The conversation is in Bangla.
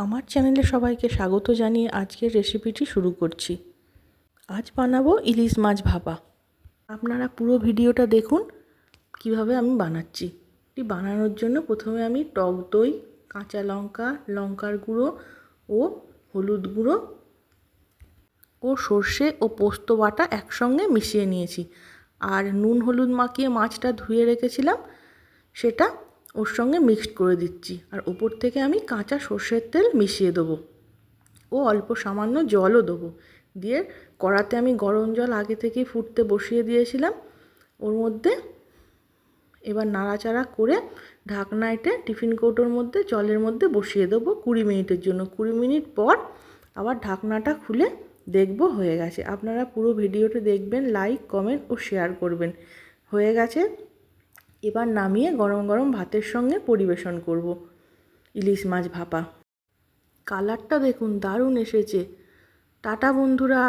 আমার চ্যানেলে সবাইকে স্বাগত জানিয়ে আজকের রেসিপিটি শুরু করছি। আজ বানাবো ইলিশ মাছ ভাপা। আপনারা পুরো ভিডিওটা দেখুন কিভাবে আমি বানাচ্ছি। এটি বানানোর জন্য প্রথমে আমি টক দই, কাঁচা লঙ্কা, লঙ্কার গুঁড়ো ও হলুদ গুঁড়ো ও সর্ষে ও পোস্ত বাটা একসঙ্গে মিশিয়ে নিয়েছি। আর নুন হলুদ মাখিয়ে মাছটা ধুয়ে রেখেছিলাম, সেটা ওর সঙ্গে মিক্সড করে দিচ্ছি। আর ওপর থেকে আমি কাঁচা সর্ষের তেল মিশিয়ে দেবো ও অল্প সামান্য জলও দেবো। দিয়ে কড়াতে আমি গরম জল আগে থেকেই ফুটতে বসিয়ে দিয়েছিলাম। ওর মধ্যে এবার নাড়াচাড়া করে ঢাকনা এঁটে টিফিন কৌটোর মধ্যে জলের মধ্যে বসিয়ে দেবো 20 মিনিটের জন্য। 20 মিনিট পর আবার ঢাকনাটা খুলে দেখব হয়ে গেছে। আপনারা পুরো ভিডিওটি দেখবেন, লাইক, কমেন্ট ও শেয়ার করবেন। হয়ে গেছে, এবার নামিয়ে গরম গরম ভাতের সঙ্গে পরিবেশন করব ইলিশ মাছ ভাপা। কালারটা দেখুন, দারুণ এসেছে। টাটা বন্ধুরা।